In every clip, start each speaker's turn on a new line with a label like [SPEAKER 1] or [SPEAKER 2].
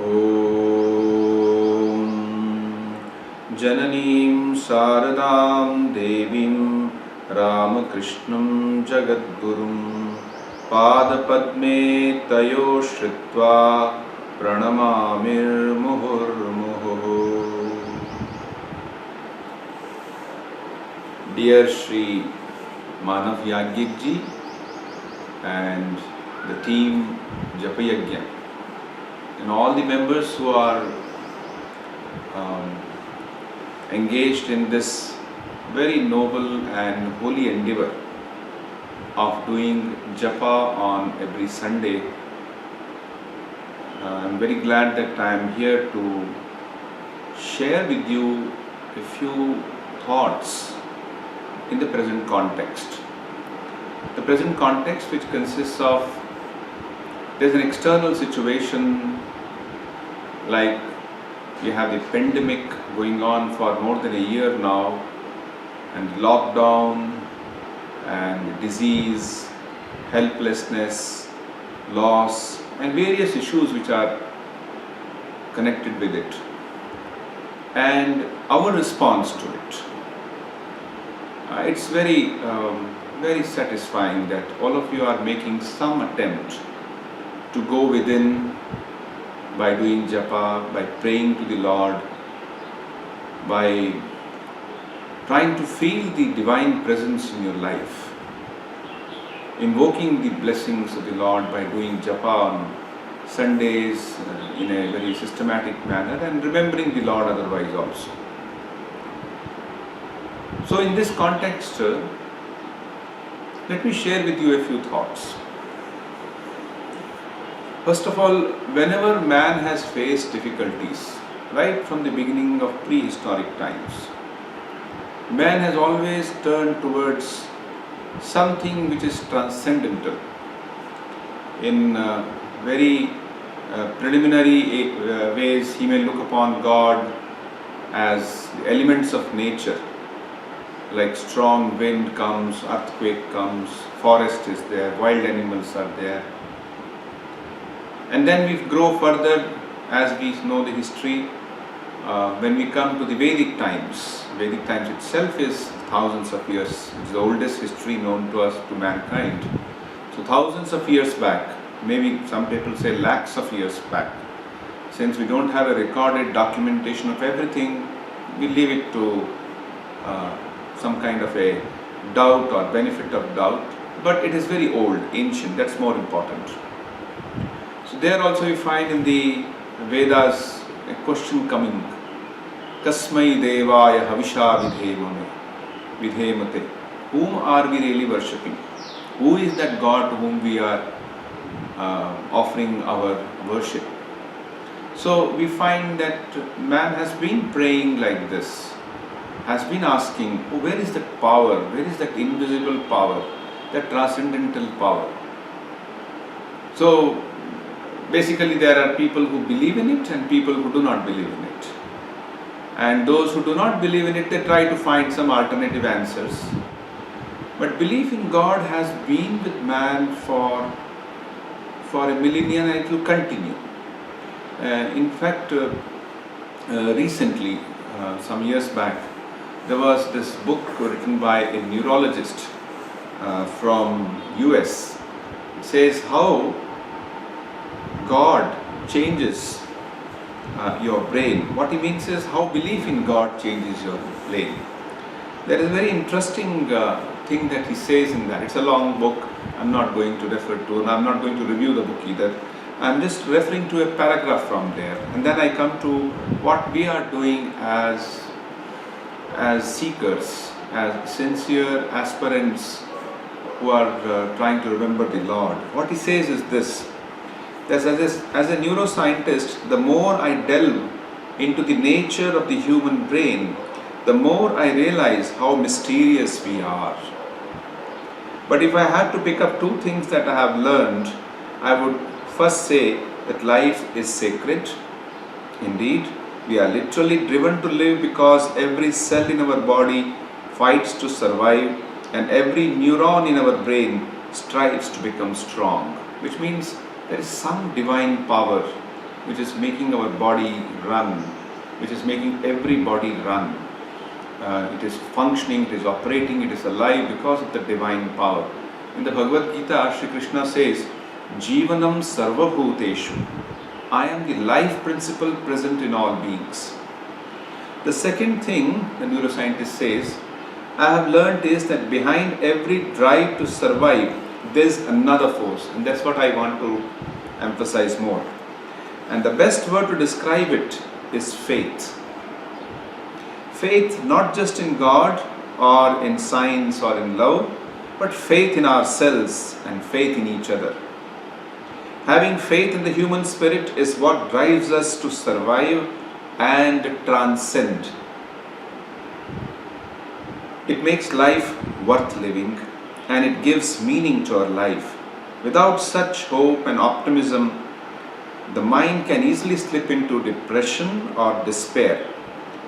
[SPEAKER 1] Om Jananim Saradam Devim Ramakrishnam Jagadgurum Padapadme Tayo Shritva Pranamamir Muhurmuhu. Dear Shri Manav Yajnik ji and the team Japa Yajna, and all the members who are engaged in this very noble and holy endeavor of doing Japa on every Sunday. I'm very glad that I am here to share with you a few thoughts in the present context. The present context, which consists of, there's an external situation like we have the pandemic going on for more than a year now, and lockdown and disease, helplessness, loss, and various issues which are connected with it, and our response to it. It's very satisfying that all of you are making some attempt to go within by doing japa, by praying to the Lord, by trying to feel the divine presence in your life, invoking the blessings of the Lord by doing japa on Sundays in a very systematic manner, and remembering the Lord otherwise also. So in this context, let me share with you a few thoughts. First of all, whenever man has faced difficulties, right from the beginning of prehistoric times, man has always turned towards something which is transcendental. In very preliminary ways, he may look upon God as the elements of nature, like strong wind comes, earthquake comes, forest is there, wild animals are there. And then we grow further as we know the history. When we come to the Vedic times itself is thousands of years. It's the oldest history known to us, to mankind. So thousands of years back, maybe some people say lakhs of years back, since we don't have a recorded documentation of everything, we leave it to some kind of a doubt or benefit of doubt, but it is very old, ancient, that's more important. So there also we find in the Vedas a question coming, Kasmai Devaya Havisha Vidhemate. Whom are we really worshipping? Who is that God to whom we are offering our worship? So we find that man has been praying like this, has been asking, oh, where is that power, where is that invisible power, that transcendental power? So basically there are people who believe in it and people who do not believe in it. And those who do not believe in it, they try to find some alternative answers. But belief in God has been with man for a millennia, and it will continue. In fact, recently, some years back, there was this book written by a neurologist from US. It says how God changes your brain. What he means is how belief in God changes your brain. There is a very interesting thing that he says in that. It's a long book. I'm not going to refer to, and I'm not going to review the book either. I'm just referring to a paragraph from there, and then I come to what we are doing as seekers, as sincere aspirants who are trying to remember the Lord. What he says is this, that as a neuroscientist, the more I delve into the nature of the human brain, the more I realize how mysterious we are. But if I had to pick up two things that I have learned, I would first say that life is sacred. Indeed, we are literally driven to live because every cell in our body fights to survive, and every neuron in our brain strives to become strong, which means there is some divine power which is making our body run, which is making every body run. It is functioning, it is operating, it is alive because of the divine power. In the Bhagavad Gita, Shri Krishna says, Jivanam Sarvabhuteshu. I am the life principle present in all beings. The second thing the neuroscientist says, I have learned is that behind every drive to survive, there's another force, and that's what I want to emphasize more. And the best word to describe it is faith. Faith not just in God or in science or in love, but faith in ourselves and faith in each other. Having faith in the human spirit is what drives us to survive and transcend. It makes life worth living and it gives meaning to our life. Without such hope and optimism, the mind can easily slip into depression or despair.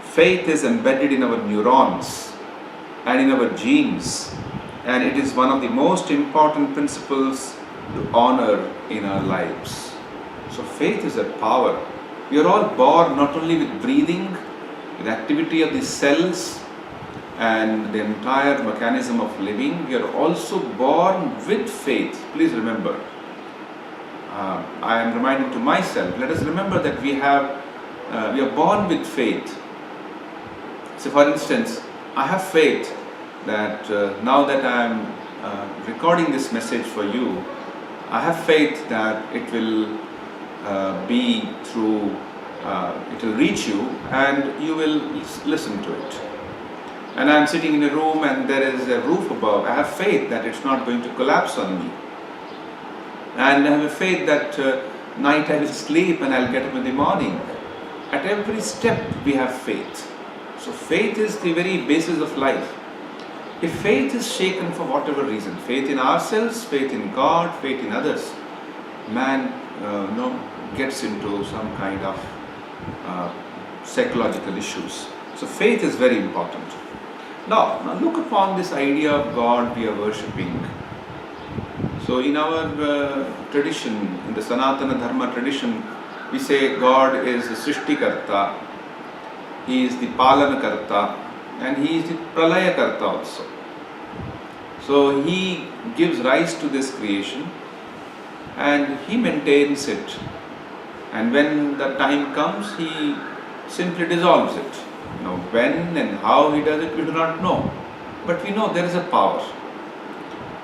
[SPEAKER 1] Faith is embedded in our neurons and in our genes, and it is one of the most important principles to honor in our lives. So faith is a power. We are all born not only with breathing, with activity of the cells and the entire mechanism of living, we are also born with faith. Please remember, I am reminding to myself, let us remember that we are born with faith. So for instance, I have faith that now that I am recording this message for you, I have faith that it will be through, it will reach you and you will listen to it. And I am sitting in a room and there is a roof above. I have faith that it's not going to collapse on me. And I have a faith that night I will sleep and I'll get up in the morning. At every step we have faith. So faith is the very basis of life. If faith is shaken for whatever reason, faith in ourselves, faith in God, faith in others, man gets into some kind of psychological issues. So faith is very important. Now look upon this idea of God we are worshipping. So in our tradition, in the Sanatana Dharma tradition, we say God is the Srishtikarta, He is the Palanakarta, and He is the Pralayakarta also. So He gives rise to this creation and He maintains it. And when the time comes, He simply dissolves it. When and how He does it, we do not know. But we know there is a power.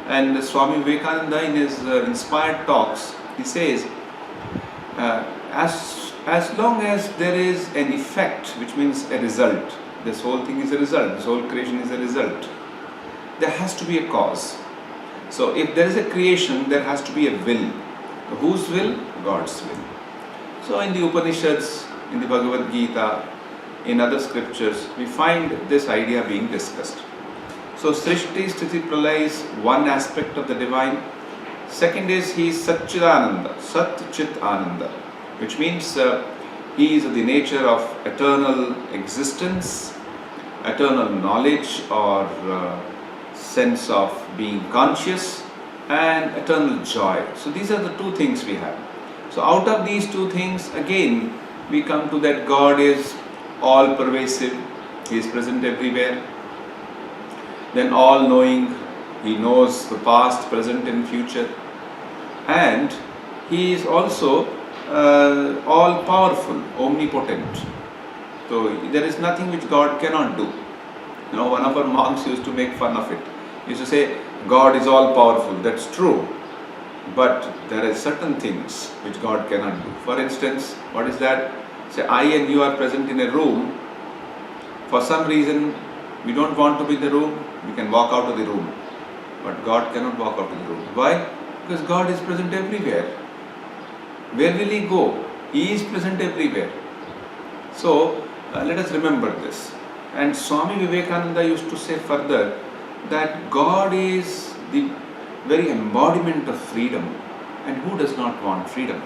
[SPEAKER 1] And Swami Vivekananda in his inspired talks, he says, as long as there is an effect, which means a result, this whole thing is a result, this whole creation is a result, there has to be a cause. So if there is a creation, there has to be a will. Whose will? God's will. So in the Upanishads, in the Bhagavad Gita, in other scriptures, we find this idea being discussed. So Srishti, Sthiti, Pralaya is one aspect of the divine. Second is He is Satchidananda, Sat Chit Ananda, which means He is of the nature of eternal existence, eternal knowledge or sense of being conscious, and eternal joy. So these are the two things we have. So out of these two things, again, we come to that God is all pervasive, He is present everywhere. Then all knowing, He knows the past, present and future. And He is also all powerful, omnipotent. So there is nothing which God cannot do. One of our monks used to make fun of it. He used to say, God is all powerful. That's true. But there are certain things which God cannot do. For instance, what is that? Say, I and you are present in a room. For some reason, we don't want to be in the room. We can walk out of the room. But God cannot walk out of the room. Why? Because God is present everywhere. Where will He go? He is present everywhere. So, let us remember this. And Swami Vivekananda used to say further that God is the very embodiment of freedom. And who does not want freedom?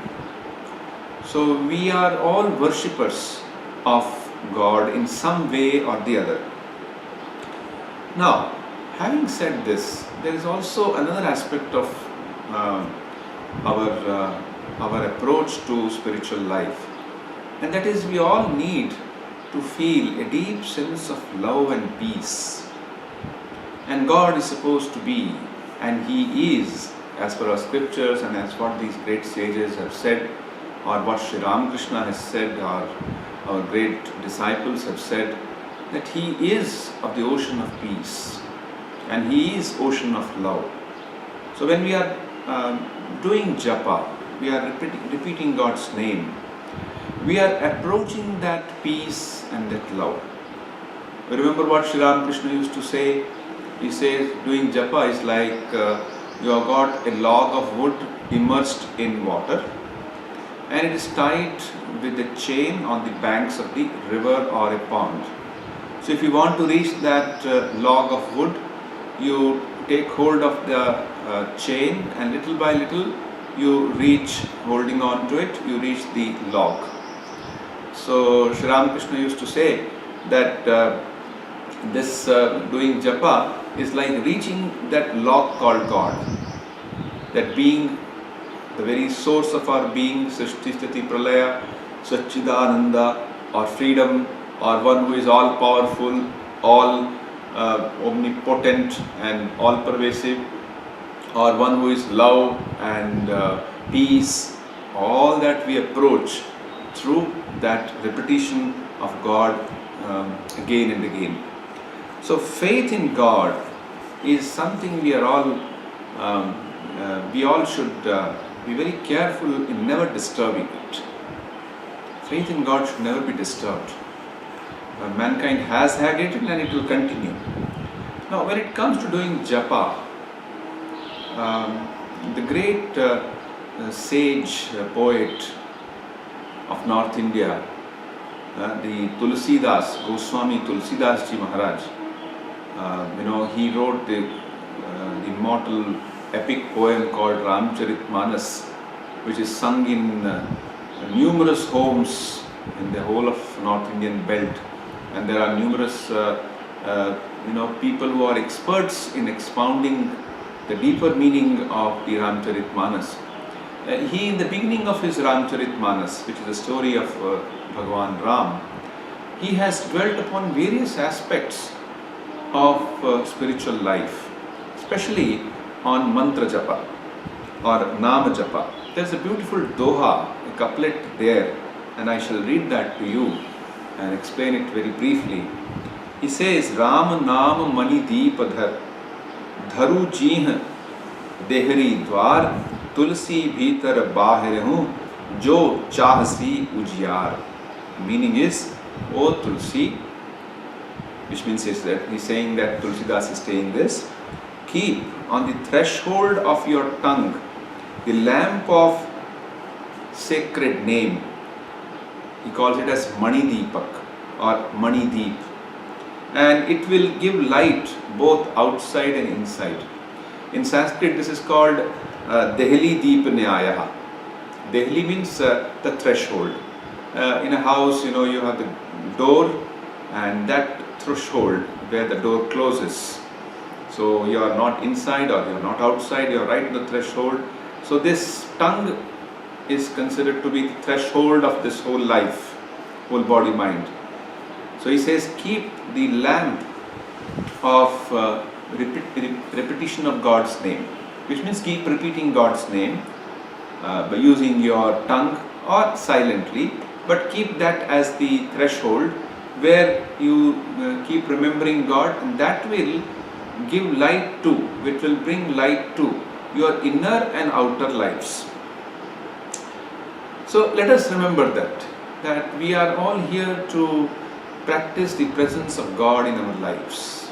[SPEAKER 1] So, we are all worshippers of God in some way or the other. Now, having said this, there is also another aspect of our our approach to spiritual life. And that is, we all need to feel a deep sense of love and peace. And God is supposed to be, and He is, as per our scriptures and as what these great sages have said, or what Sri Ramakrishna has said, or our great disciples have said, that He is of the ocean of peace and He is ocean of love. So when we are doing japa, we are repeating God's name, we are approaching that peace and that love. Remember what Sri Ramakrishna used to say? He says doing japa is like you have got a log of wood immersed in water and it is tied with a chain on the banks of the river or a pond. So if you want to reach that log of wood, you take hold of the chain and little by little you reach, holding on to it, you reach the log. So Sri Ramakrishna used to say that this doing japa is like reaching that log called God, that being, the very source of our being, Srishti Sthiti Pralaya, Satchidananda, or freedom, or one who is all powerful, all omnipotent and all pervasive, or one who is love and peace. All that we approach through that repetition of God again and again. So faith in God is something we are all, we all should be very careful in never disturbing it. Faith in God should never be disturbed. Mankind has had it and it will continue. Now when it comes to doing japa, the great sage poet of North India, the Tulsidas, Goswami Tulsidas Ji Maharaj, he wrote the immortal epic poem called Ramcharitmanas, which is sung in numerous homes in the whole of North Indian belt, and there are numerous people who are experts in expounding the deeper meaning of the Ramcharitmanas. He, in the beginning of his Ramcharitmanas, which is the story of Bhagavan Ram, he has dwelt upon various aspects of spiritual life, especially on mantra japa or nama japa. There's a beautiful doha, a couplet there, and I shall read that to you and explain it very briefly. He says, Ram Naam Mani Deepadhar Dharu Jih Dehri Dwar Tulsi Bhitar Bahir Hu Jo Chahsi Ujyar. Meaning is, O Tulsi, which means is that he's saying that Tulsidas is saying this, keep on the threshold of your tongue the lamp of sacred name. He calls it as Mani Deepak or Mani Deep, and it will give light both outside and inside. In Sanskrit this is called Dehli Deep Nyayaha. Dehli means the threshold. In a house, you have the door and that threshold where the door closes. So you are not inside or you are not outside, you are right in the threshold. So this tongue is considered to be the threshold of this whole life, whole body mind. So he says, keep the lamp of repetition of God's name, which means keep repeating God's name by using your tongue or silently, but keep that as the threshold where you keep remembering God, and that will give light to, which will bring light to your inner and outer lives. So let us remember that we are all here to practice the presence of God in our lives.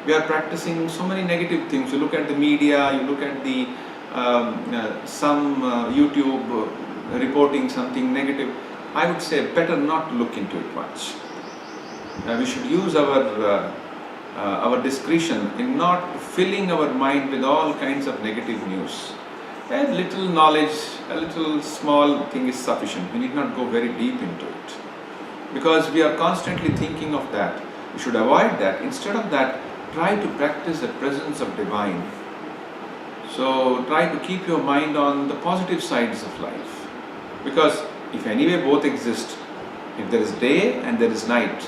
[SPEAKER 1] We are practicing so many negative things. You look at the media, you look at the YouTube reporting something negative. I would say better not look into it much. We should use our discretion in not filling our mind with all kinds of negative news. A little knowledge, a little small thing is sufficient. We need not go very deep into it, because we are constantly thinking of that. We should avoid that. Instead of that, try to practice the presence of divine. So try to keep your mind on the positive sides of life, because if anyway both exist, if there is day and there is night,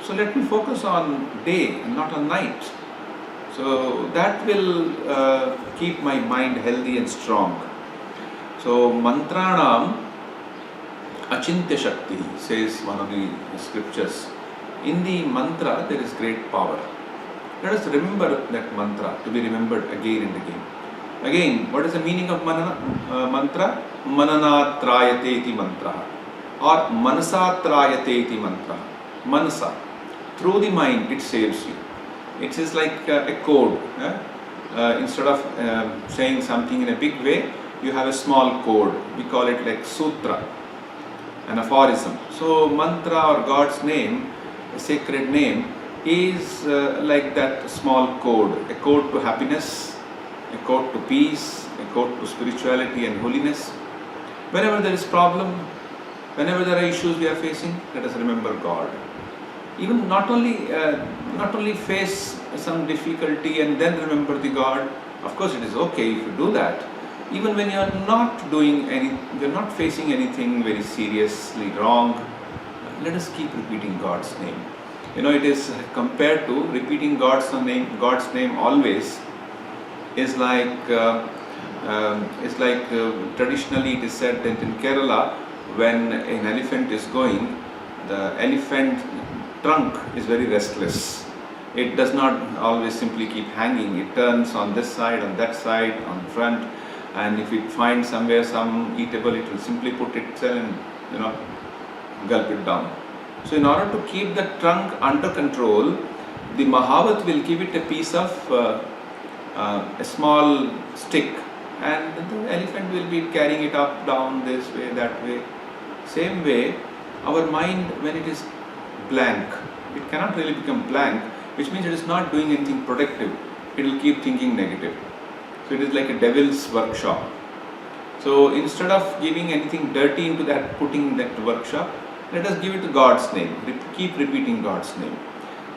[SPEAKER 1] so let me focus on day and not on night. So that will keep my mind healthy and strong. So mantranam achintya shakti, says one of the scriptures. In the mantra there is great power. Let us remember that mantra to be remembered again and again. Again, what is the meaning of mantra? Mananatrayate iti mantra, or manasatrayate iti mantra. Manasa, through the mind it saves you. It is like a code. Instead of saying something in a big way, you have a small code. We call it like sutra, an aphorism. So mantra, or God's name, a sacred name, is like that small code. A code to happiness, a code to peace, a code to spirituality and holiness. Whenever there is problem, whenever there are issues we are facing, let us remember God. Even not only face some difficulty and then remember the God. Of course, it is okay if you do that. Even when you are not doing you are not facing anything very seriously wrong, let us keep repeating God's name. It is compared to repeating God's name always. Is like traditionally it is said that in Kerala, when an elephant is going, the elephant trunk is very restless. It does not always simply keep hanging. It turns on this side, on that side, on front, and if it finds somewhere some eatable, it will simply put itself and gulp it down. So in order to keep the trunk under control, the Mahavat will give it a piece of a small stick, and the elephant will be carrying it up, down, this way, that way. Same way, our mind, when it is blank, it cannot really become blank, which means it is not doing anything productive. It will keep thinking negative. So it is like a devil's workshop. So instead of giving anything dirty into that, putting that workshop, let us give it to God's name. Keep repeating God's name.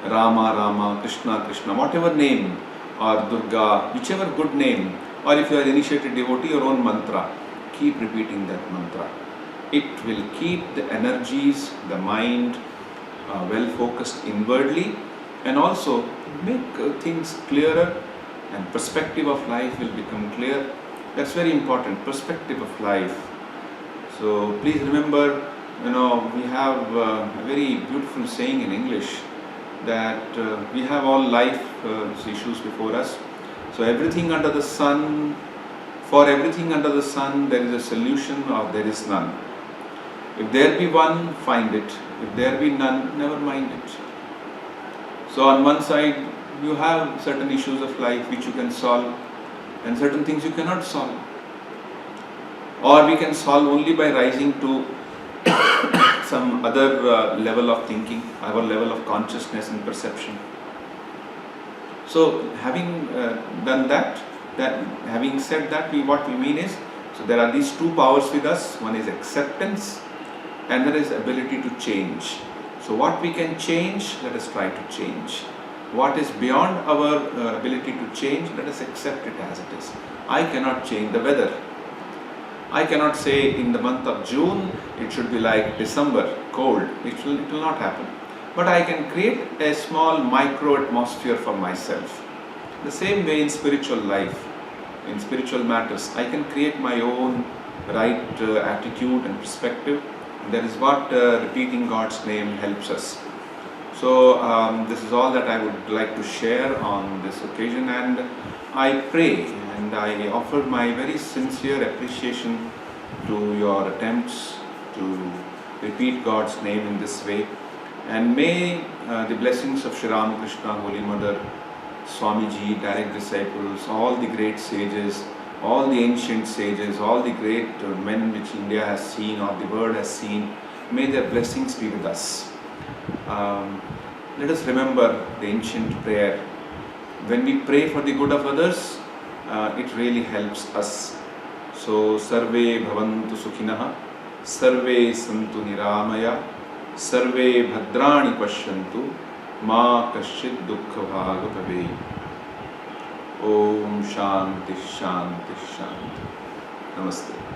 [SPEAKER 1] Rama, Rama, Krishna, Krishna, whatever name, or Durga, whichever good name, or if you are initiated devotee, your own mantra, keep repeating that mantra. It will keep the energies, the mind well focused inwardly, and also make things clearer, and perspective of life will become clear. That's very important, perspective of life. So please remember, we have a very beautiful saying in English that we have all life issues before us. So everything under the sun, for everything under the sun, there is a solution or there is none. If there be one, find it. If there be none, never mind it. So on one side, you have certain issues of life which you can solve, and certain things you cannot solve. Or we can solve only by rising to some other level of thinking, our level of consciousness and perception. So having done that, having said that, what we mean is, so there are these two powers with us. One is acceptance, and there is ability to change. So what we can change, let us try to change. What is beyond our ability to change, let us accept it as it is. I cannot change the weather. I cannot say in the month of June it should be like December, cold. It will not happen. But I can create a small micro atmosphere for myself. The same way in spiritual life, in spiritual matters, I can create my own right attitude and perspective. That is what repeating God's name helps us. So this is all that I would like to share on this occasion, and I pray and I offer my very sincere appreciation to your attempts to repeat God's name in this way. And may the blessings of Sri Ramakrishna, Holy Mother, Swamiji, direct disciples, all the great sages, all the ancient sages, all the great men which India has seen or the world has seen, may their blessings be with us. Let us remember the ancient prayer. When we pray for the good of others, it really helps us. So, Sarve Bhavantu Sukhinah, Sarve Santu Niramaya, Sarve Bhadrani Pashyantu, Ma Kaschid Dukkha Bhaga Bhave. Om Shanti Shanti Shanti. Namaste.